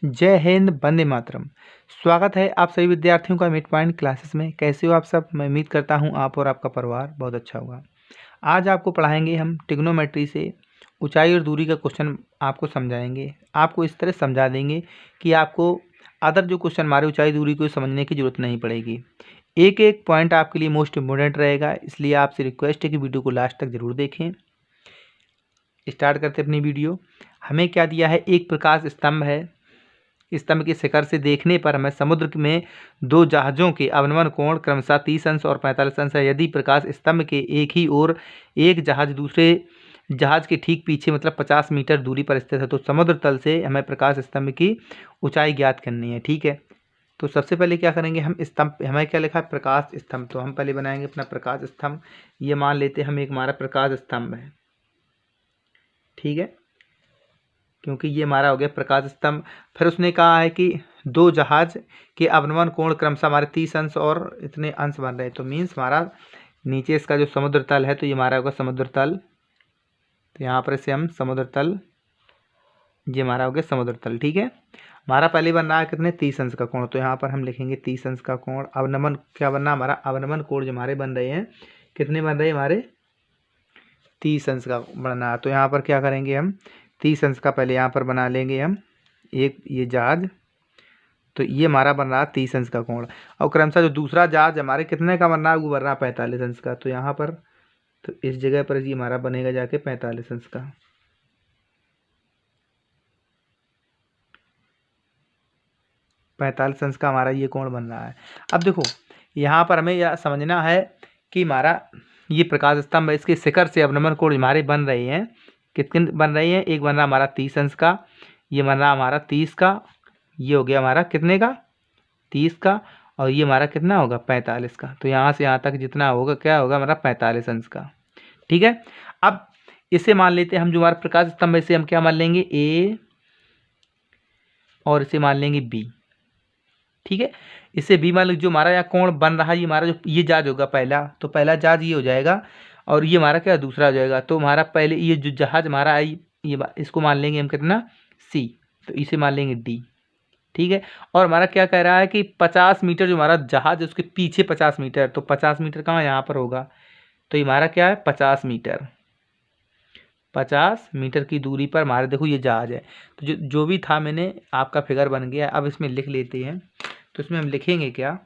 जय हिंद, वंदे मातरम। स्वागत है आप सभी विद्यार्थियों का मिड पॉइंट क्लासेस में। कैसे हो आप सब? मैं उम्मीद करता हूँ आप और आपका परिवार बहुत अच्छा होगा। आज आपको पढ़ाएंगे हम ट्रिग्नोमेट्री से ऊंचाई और दूरी का क्वेश्चन आपको समझाएंगे। आपको इस तरह समझा देंगे कि आपको अदर जो क्वेश्चन हमारे ऊंचाई दूरी को समझने की जरूरत नहीं पड़ेगी। एक एक पॉइंट आपके लिए मोस्ट इम्पोर्टेंट रहेगा, इसलिए आपसे रिक्वेस्ट है कि वीडियो को लास्ट तक जरूर देखें। स्टार्ट करते अपनी वीडियो। हमें क्या दिया है? एक प्रकाश स्तंभ है। स्तंभ के शिखर से देखने पर हमें समुद्र में दो जहाज़ों के अवनमन कोण क्रमशः 30 अंश और 45 अंश है। यदि प्रकाश स्तंभ के एक ही ओर एक जहाज दूसरे जहाज के ठीक पीछे मतलब 50 मीटर दूरी पर स्थित है तो समुद्र तल से हमें प्रकाश स्तंभ की ऊंचाई ज्ञात करनी है। ठीक है, तो सबसे पहले क्या करेंगे हम? स्तंभ, हमें क्या लिखा है? प्रकाश स्तंभ। तो हम पहले बनाएंगे अपना प्रकाश स्तंभ। ये मान लेते हैं हम एक हमारा प्रकाश स्तंभ है। ठीक है, क्योंकि ये हमारा हो गया प्रकाश स्तंभ। फिर उसने कहा है कि दो जहाज के अवनमन कोण क्रमशः हमारे 30 अंश और इतने अंश बन रहे हैं। तो मीन्स हमारा नीचे इसका जो समुद्र तल है तो ये हमारा होगा समुद्र तल। तो यहाँ पर इसे हम समुद्र तल, ये हमारा हो गया समुद्र तल। ठीक है, हमारा पहले बन रहा है कितने? 30 अंश का कोण। तो यहाँ पर हम लिखेंगे 30 अंश का कोण। अवनमन क्या बनना? हमारा अवनमन कोण जो हमारे बन रहे हैं, कितने बन रहे हैं हमारे? 30 अंश का बनना। तो यहाँ पर क्या करेंगे हम? 30 अंश का पहले यहाँ पर बना लेंगे हम एक ये जहाज। तो ये हमारा बन रहा है 30 अंश का कोण। और क्रमशः जो दूसरा जहाज हमारे कितने का बन रहा है? वो बन रहा है 45 अंश का। तो यहाँ पर, तो इस जगह पर ये हमारा बनेगा जाके 45 अंश का। 45 अंश का हमारा ये कोण बन रहा है। अब देखो, यहाँ पर हमें यह समझना है कि हमारा ये प्रकाश स्तंभ है, इसके शिखर से अवनमन कोण हमारे बन रहे हैं। कितने बन रहे हैं? एक बन रहा हमारा 30 अंश का, ये बन रहा हमारा 30 का, ये हो गया हमारा कितने का? 30 का, और ये हमारा कितना होगा? 45 का। तो यहाँ से यहाँ तक जितना होगा क्या होगा? हमारा 45 अंश का। ठीक है, अब इसे मान लेते हैं हम, जो हमारा प्रकाश स्तंभ है इसे हम क्या मान लेंगे? ए, और इसे मान लेंगे बी। ठीक है, इससे बी मान लीजिए। जो हमारा यहाँ कोण बन रहा है, ये हमारा जो ये जहाज होगा पहला, तो पहला जहाज ये हो जाएगा, और ये हमारा क्या? दूसरा हो जाएगा। तो हमारा पहले ये जो जहाज हमारा है, ये इसको मान लेंगे हम कितना? सी। तो इसे मान लेंगे डी। ठीक है, और हमारा क्या कह रहा है कि 50 मीटर जो हमारा जहाज है उसके पीछे 50 मीटर। तो 50 मीटर कहाँ? यहाँ पर होगा। तो ये हमारा क्या है? 50 मीटर। 50 मीटर की दूरी पर हमारे देखो ये जहाज है। तो जो भी था, मैंने आपका फिगर बन गया। अब इसमें लिख लेते हैं। तो इसमें हम लिखेंगे क्या?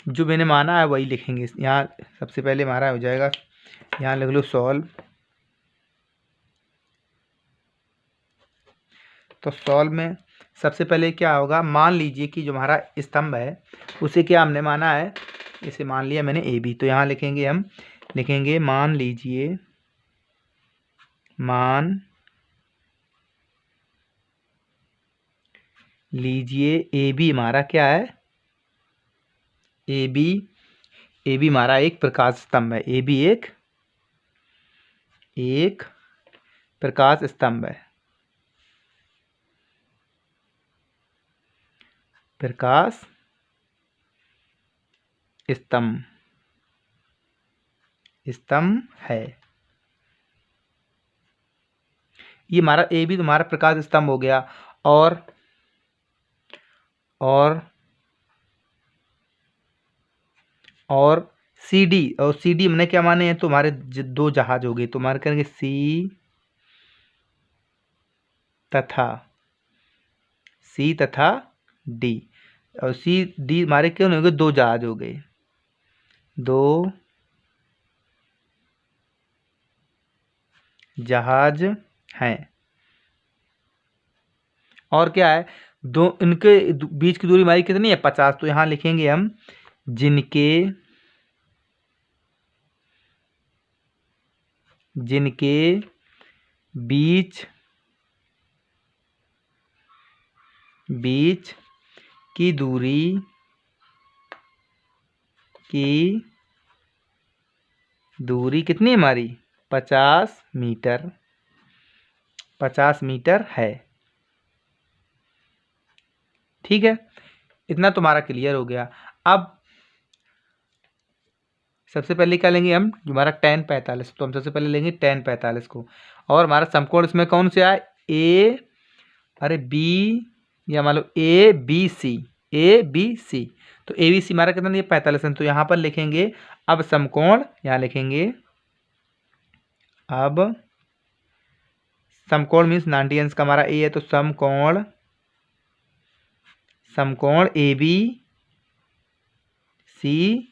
जो मैंने माना है वही लिखेंगे। यहाँ सबसे पहले हमारा हो जाएगा, यहाँ लिख लो सॉल्व। तो सॉल्व में सबसे पहले क्या होगा? मान लीजिए कि जो हमारा स्तंभ है उसे क्या हमने माना है? इसे मान लिया मैंने ए बी। तो यहाँ लिखेंगे हम, लिखेंगे मान लीजिए, मान लीजिए ए बी हमारा क्या है? ए बी हमारा एक प्रकाश स्तंभ है। ए बी एक प्रकाश स्तंभ है। प्रकाश स्तंभ है। ये हमारा ए बी तुम्हारा प्रकाश स्तंभ हो गया। और सी डी, और सी डी हमने क्या माने हैं? तो हमारे दो जहाज हो गए। तो हमारे करेंगे सी तथा डी। और सी डी हमारे क्यों हो गए? दो जहाज हो गए। दो जहाज हैं। और क्या है? दो इनके बीच की दूरी हमारी कितनी है? 50। तो यहाँ लिखेंगे हम, जिनके बीच की दूरी कितनी है हमारी? 50 मीटर। 50 मीटर है। ठीक है, इतना तुम्हारा क्लियर हो गया। अब सबसे पहले क्या लेंगे हम? जो हमारा tan 45। तो हम सबसे पहले लेंगे tan 45 को। और हमारा समकोण इसमें कौन से आए? ए अरे बी, या मान लो A B C, A B C, तो ए बी सी हमारा कितना दिया 45 तो यहाँ पर लिखेंगे अब समकोण, यहाँ लिखेंगे अब समकोण मीन्स 90 अंश का हमारा ए है, तो समकोण, समकोण ए बी सी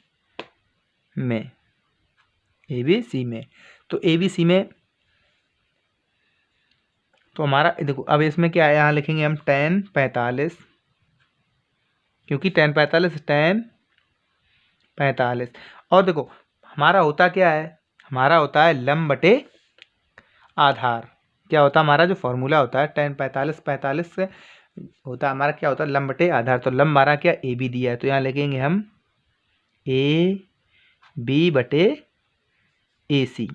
में, ए बी सी में, तो ए बी सी में, तो हमारा देखो अब इसमें क्या है, यहाँ लिखेंगे हम tan 45, क्योंकि tan 45 और देखो हमारा होता क्या है, हमारा होता है लंब बटे आधार। क्या होता है हमारा जो फॉर्मूला होता है tan 45 से होता है हमारा क्या होता है लंब बटे आधार। तो लंब हमारा क्या ए बी दिया है, तो यहाँ लिखेंगे हम ए बी बटे ए सी,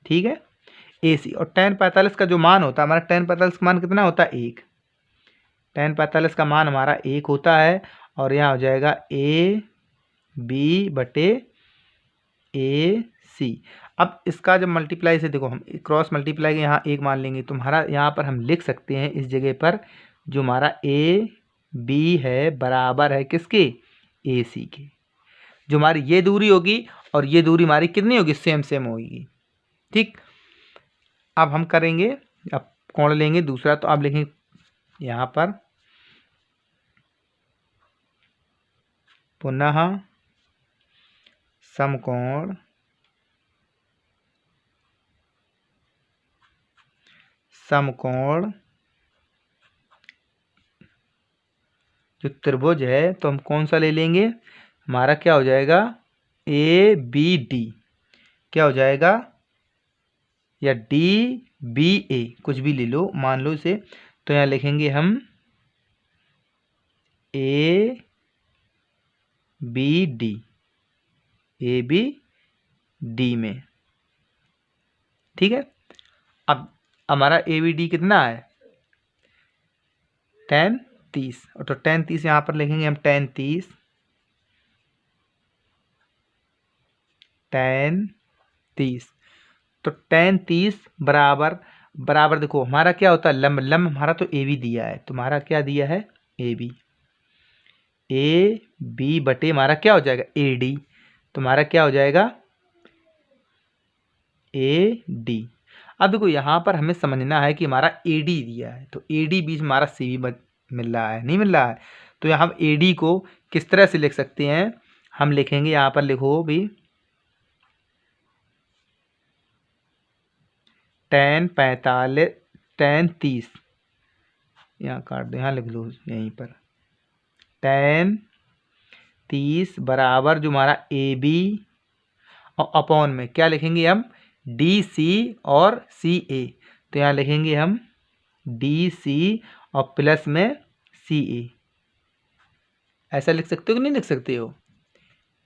ठीक है, ए सी। और tan 45 का जो मान होता है हमारा, tan 45 का मान कितना होता है 1, tan 45 का मान हमारा 1 होता है, और यहाँ हो जाएगा ए बी बटे ए सी। अब इसका जब मल्टीप्लाई से देखो हम क्रॉस मल्टीप्लाई यहाँ 1 मान लेंगे, तो हमारा यहाँ पर हम लिख सकते हैं इस जगह पर जो हमारा ए बी है बराबर है किसके, ए सी के। जो हमारी ये दूरी होगी और ये दूरी हमारी कितनी होगी, सेम सेम होगी, ठीक। अब हम करेंगे, अब कोण लेंगे दूसरा, तो आप लिखेंगे यहाँ पर पुनः समकोण समकोण जो त्रिभुज है, तो हम कौन सा ले लेंगे, हमारा क्या हो जाएगा ए बी डी, क्या हो जाएगा, या डी बी ए, कुछ भी ले लो मान लो इसे। तो यहाँ लिखेंगे हम A B D, A B D में, ठीक है। अब हमारा ए बी डी कितना है tan 30, और तो tan 30 यहाँ पर लिखेंगे हम tan 30, तो tan 30 बराबर बराबर देखो हमारा क्या होता है लंब, लंब हमारा तो ए बी दिया है, तो हमारा क्या दिया है ए बी बटे हमारा क्या हो जाएगा ए डी, तो हमारा क्या हो जाएगा ए डी। अब देखो यहाँ पर हमें समझना है कि हमारा ए डी दिया है, तो ए डी बीच हमारा सी बी मिल रहा है, नहीं मिल रहा है, तो यहाँ हम ए डी को किस तरह से लिख सकते हैं, हम लिखेंगे यहाँ पर लिखो भी tan 30, यहाँ काट दो, यहाँ लिख लो यहीं पर tan 30 बराबर जो हमारा ए बी और अपॉन में क्या लिखेंगे हम डी सी और सी ए, तो यहाँ लिखेंगे हम डी सी और प्लस में सी ए, ऐसा लिख सकते हो कि नहीं लिख सकते हो,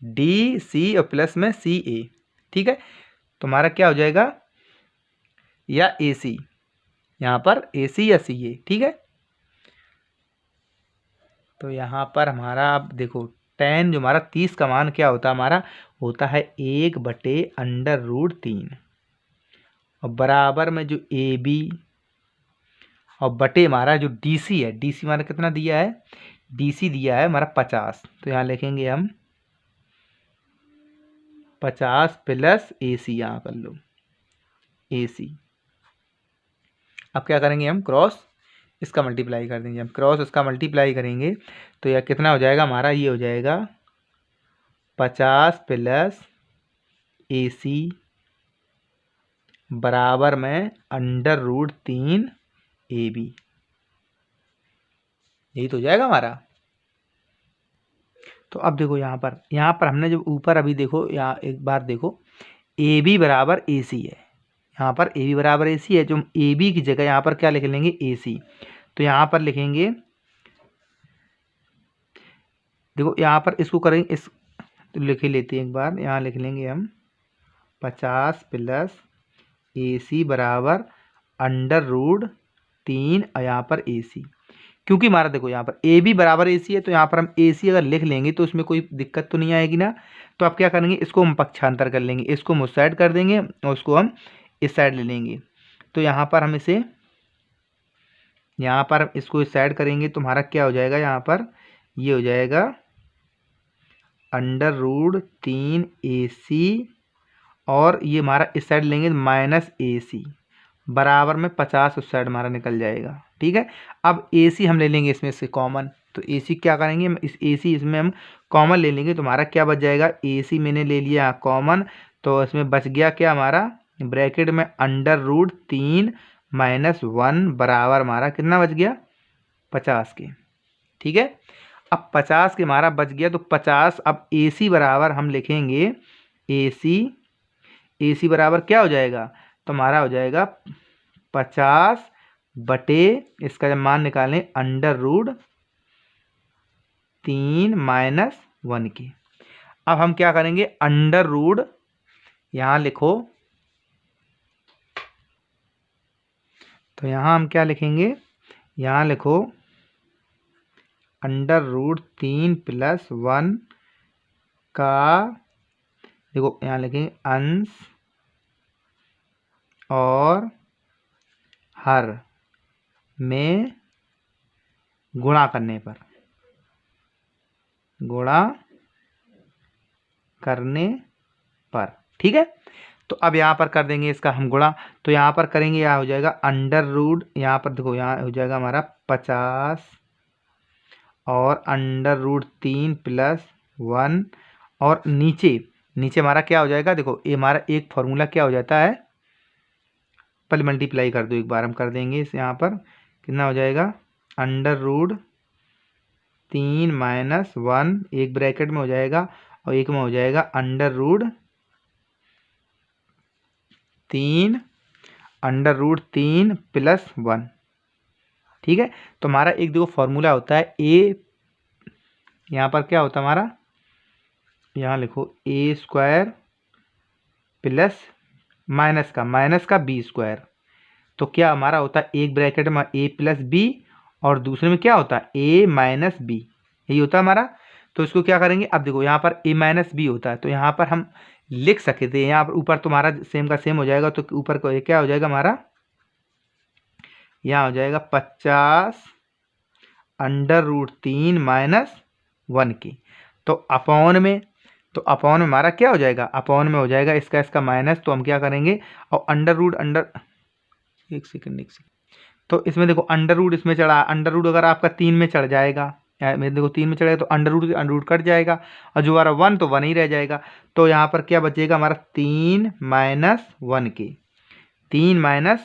डी सी और प्लस में सी ए, ठीक है। तो हमारा क्या हो जाएगा, या ए सी, यहाँ पर ए सी या सी ए, ठीक है। तो यहाँ पर हमारा अब देखो tan जो हमारा 30 का मान क्या होता है, हमारा होता है 1/√3, और बराबर में जो ए बी और बटे हमारा जो डी सी है, डी सी हमारा कितना दिया है, डी सी दिया है हमारा 50, तो यहाँ लिखेंगे हम 50 प्लस ए सी, यहाँ कर लो ए सी। अब क्या करेंगे हम क्रॉस इसका मल्टीप्लाई कर देंगे, हम क्रॉस इसका मल्टीप्लाई करेंगे, तो यह कितना हो जाएगा हमारा, ये हो जाएगा 50 प्लस ए सी बराबर में √3 ए बी, यही तो हो जाएगा हमारा। तो अब देखो यहाँ पर हमने जब ऊपर अभी देखो यहाँ एक बार देखो ए बी बराबर ए सी है, यहाँ पर ए बी बराबर ए सी है, जो ए बी की जगह यहाँ पर क्या लिख लेंगे ए सी, तो यहाँ पर लिखेंगे देखो यहाँ पर इसको करेंगे इस, तो लिख लेते हैं एक बार, यहाँ लिख लेंगे हम 50 प्लस ए सी बराबर √3 और यहाँ पर ए सी, क्योंकि हमारा देखो यहाँ पर ए बी बराबर ए सी है, तो यहाँ पर हम ए सी अगर लिख लेंगे तो उसमें कोई दिक्कत तो नहीं आएगी ना। तो आप क्या करेंगे, इसको हम पक्षांतर कर लेंगे, इसको हम उस साइड कर देंगे और उसको हम इस साइड ले लेंगे। तो यहाँ पर हम इसे यहाँ पर इसको इस साइड करेंगे तुम्हारा क्या हो जाएगा, यहाँ पर ये हो जाएगा √3 AC और ये हमारा इस साइड लेंगे -AC बराबर में 50 उस साइड हमारा निकल जाएगा। ठीक है, अब AC हम ले लेंगे इसमें से कॉमन, तो AC क्या करेंगे हम, इस AC इसमें हम कॉमन ले लेंगे, तो हमारा क्या बच जाएगा, AC मैंने ले लिया कॉमन, तो इसमें बच गया क्या हमारा ब्रैकेट में √3 - 1 बराबर हमारा कितना बच गया 50 के। ठीक है, अब 50 के हमारा बच गया, तो 50 अब AC बराबर हम लिखेंगे AC बराबर क्या हो जाएगा, तो हमारा हो जाएगा 50 बटे इसका जब मान निकालें √3 - 1 के। अब हम क्या करेंगे, अंडर रूट यहाँ लिखो, तो यहाँ हम क्या लिखेंगे, यहाँ लिखो √3 + 1 का, देखो यहाँ लिखेंगे अंश और हर में गुणा करने पर, ठीक है। तो अब यहाँ पर कर देंगे इसका हम गुणा, तो यहाँ पर करेंगे, यहाँ हो जाएगा अंडर रूट, यहाँ पर देखो यहाँ हो जाएगा हमारा 50 और √3 + 1 और नीचे हमारा क्या हो जाएगा, देखो ये हमारा एक फॉर्मूला क्या हो जाता है, पहले मल्टीप्लाई कर दो, एक बार हम कर देंगे इस, यहाँ पर कितना हो जाएगा √3 - 1 एक ब्रैकेट में हो जाएगा और एक में हो जाएगा √3 + 1। ठीक है, तो हमारा एक देखो फॉर्मूला होता है A, यहाँ पर क्या होता है हमारा, यहाँ लिखो A² प्लस माइनस का B², तो क्या हमारा होता है एक ब्रैकेट में A + B और दूसरे में क्या होता है A - B, यही होता है हमारा। तो इसको क्या करेंगे, अब देखो यहाँ पर A - B होता है, तो यहाँ पर हम लिख सकते थे, यहाँ पर ऊपर तुम्हारा सेम का सेम हो जाएगा, तो ऊपर को क्या हो जाएगा हमारा, यहाँ हो जाएगा 50 √3 - 1 की, तो अपोन में हमारा क्या हो जाएगा, अपोन में हो जाएगा इसका माइनस, तो हम क्या करेंगे और एक सेकंड, तो इसमें देखो अंडर रूट इसमें चढ़ा, अंडर रूट अगर आपका 3 में चढ़ जाएगा, मेरे देखो 3 में चढ़ेगा तो अंडर रूट कट जाएगा और जो हमारा 1 तो 1 ही रह जाएगा, तो यहाँ पर क्या बचेगा हमारा 3 - 1 के, 3 -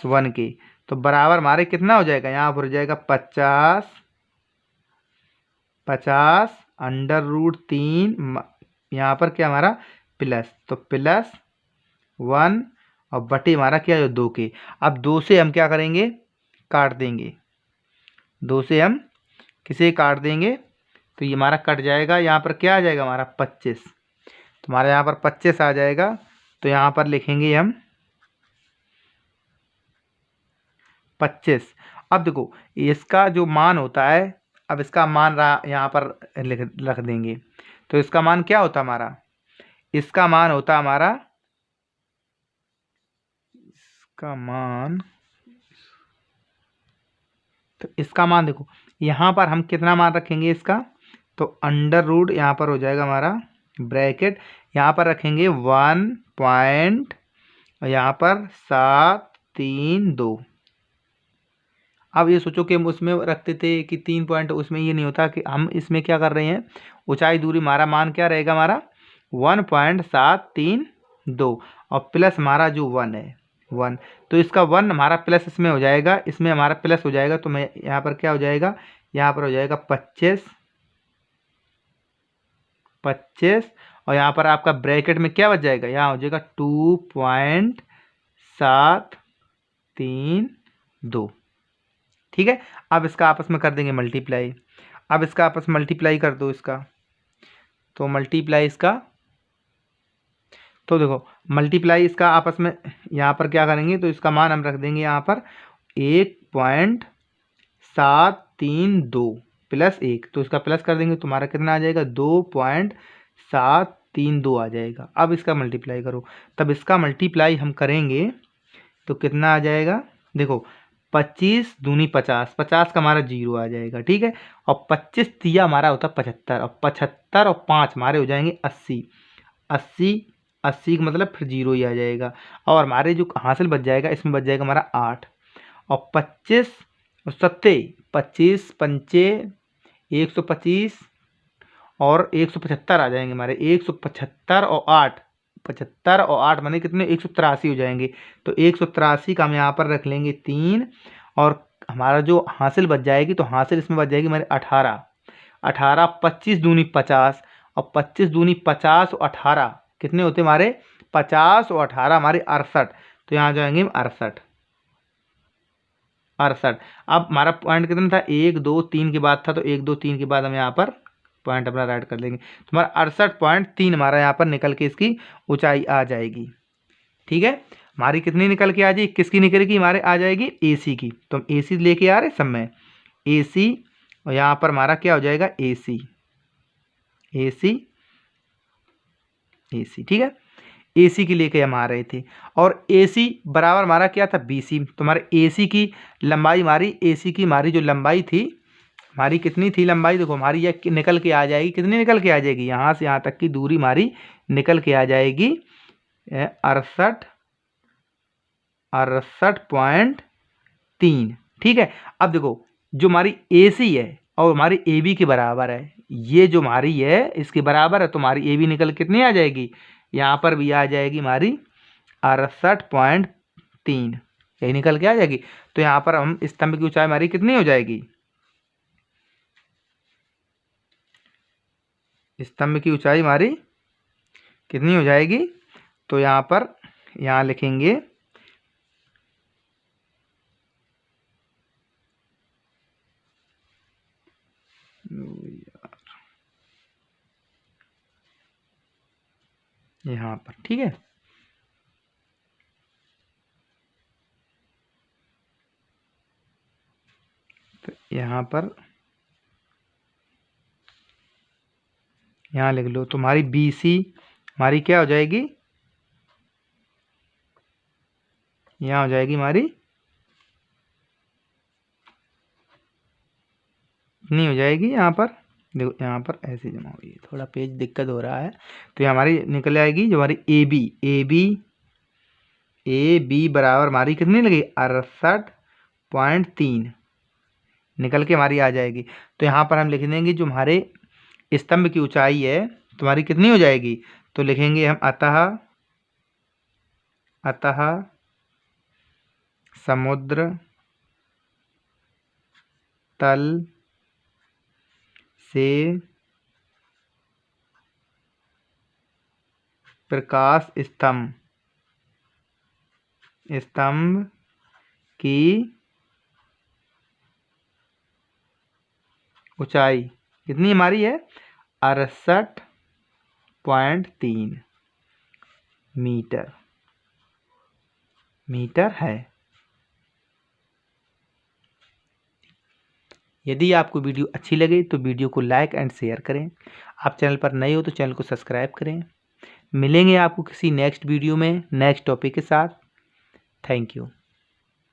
1 के, तो बराबर हमारे कितना हो जाएगा, यहाँ पर हो जाएगा 50 √3 यहाँ पर क्या हमारा प्लस, तो +1 और बटे हमारा क्या है 2 के। अब 2 से हम क्या करेंगे, काट देंगे, 2 से हम किसे काट देंगे, तो ये हमारा कट जाएगा, यहाँ पर क्या आ जाएगा हमारा 25, तो हमारा यहाँ पर 25 आ जाएगा, तो यहाँ पर लिखेंगे हम 25। अब देखो इसका जो मान होता है, अब इसका मान यहाँ पर रख देंगे, तो इसका मान क्या होता हमारा, इसका मान होता हमारा, इसका मान, तो इसका मान देखो यहाँ पर हम कितना मान रखेंगे इसका, तो अंडर रूट यहाँ पर हो जाएगा हमारा ब्रैकेट, यहाँ पर रखेंगे 1 पॉइंट और यहाँ पर 732। अब ये सोचो कि हम उसमें रखते थे कि 3 पॉइंट, उसमें ये नहीं होता, कि हम इसमें क्या कर रहे हैं, ऊंचाई दूरी हमारा मान क्या रहेगा हमारा 1.732 और प्लस हमारा जो 1 है 1, तो इसका 1 हमारा प्लस इसमें हो जाएगा, इसमें हमारा प्लस हो जाएगा, तो मैं यहाँ पर क्या हो जाएगा, यहाँ पर हो जाएगा 25 और यहाँ पर आपका ब्रैकेट में क्या बच जाएगा, यहाँ हो जाएगा 2.732। ठीक है, अब इसका आपस में कर देंगे मल्टीप्लाई, अब इसका आपस में मल्टीप्लाई कर दो इसका, तो मल्टीप्लाई इसका, तो देखो मल्टीप्लाई इसका आपस में यहाँ पर क्या करेंगे, तो इसका मान हम रख देंगे यहाँ पर 1.732 प्लस 1, तो इसका प्लस कर देंगे, तुम्हारा कितना आ जाएगा 2.732 आ जाएगा। अब इसका मल्टीप्लाई करो, तब इसका मल्टीप्लाई हम करेंगे तो कितना आ जाएगा, देखो 25 दूनी 50, 50 का हमारा 0 आ जाएगा, ठीक है। और 25 तिया हमारा होता है 75, और 75 और 5 हमारे हो जाएंगे 80, 80 80 का मतलब फिर 0 ही आ जाएगा। और हमारे जो हासिल बच जाएगा, इसमें बच जाएगा हमारा 8, और 25 और 27, 25 पंचे 125 और 175 आ जाएंगे हमारे, 175 और 8, 75 और 8 माने कितने, 183 हो जाएंगे। तो 183 का हम यहाँ पर रख लेंगे 3, और हमारा जो हासिल बच जाएगी, तो हासिल इसमें बच जाएगी हमारे 18, 18 25 दूनी 50, और 25 दूनी 50 और 18 कितने होते हमारे 50 और 18 हमारे 68। तो यहाँ जाएंगे 68, 68। अब हमारा पॉइंट कितना था, 1 2 3 के बाद था, तो 1 2 3 के बाद हम यहाँ पर पॉइंट अपना राइट कर लेंगे। तो हमारा 68.3 हमारा यहाँ पर निकल के इसकी ऊंचाई आ जाएगी, ठीक है। हमारी कितनी निकल के आ जाएगी, किसकी निकलेगी, हमारे आ जाएगी AC की। तो हम AC लेके आ रहे सब में, AC, और यहाँ पर हमारा क्या हो जाएगा AC, AC, AC, ठीक है। AC की लेके हम आ रहे थे, और AC बराबर हमारा क्या था BC। तो हमारे AC की लंबाई, हमारी AC की हमारी जो लंबाई थी, हमारी कितनी थी लंबाई, देखो हमारी यह निकल के आ जाएगी, कितनी निकल के आ जाएगी, यहाँ से यहाँ तक की दूरी हमारी निकल के आ जाएगी 68.3, ठीक है। अब देखो जो हमारी AC है और हमारी AB के बराबर है, ये जो हमारी है इसके बराबर है, तो हमारी AB निकल कितनी आ जाएगी, यहाँ पर भी आ जाएगी हमारी 68.3, यही निकल के आ जाएगी। तो यहाँ पर हम स्तंभ की ऊंचाई हमारी कितनी हो जाएगी, स्तंभ की ऊंचाई हमारी कितनी हो जाएगी, तो यहाँ पर यहाँ लिखेंगे यहाँ पर, ठीक है। तो यहाँ पर यहाँ लिख लो, तुम्हारी BC हमारी क्या हो जाएगी, यहाँ हो जाएगी हमारी इतनी हो जाएगी, यहाँ पर देखो, यहाँ पर ऐसे जमा हुई है, थोड़ा पेज दिक्कत हो रहा है। तो ये हमारी निकल आएगी जो हमारी AB बराबर हमारी कितनी लगी 68.3 निकल के हमारी आ जाएगी। तो यहाँ पर हम लिख देंगे जो हमारे स्तंभ की ऊंचाई है तुम्हारी कितनी हो जाएगी, तो लिखेंगे हम अतः समुद्र तल से प्रकाश स्तंभ की ऊंचाई कितनी हमारी है 68.3 मीटर है। यदि आपको वीडियो अच्छी लगे तो वीडियो को लाइक एंड शेयर करें। आप चैनल पर नए हो तो चैनल को सब्सक्राइब करें। मिलेंगे आपको किसी नेक्स्ट वीडियो में नेक्स्ट टॉपिक के साथ। Thank you.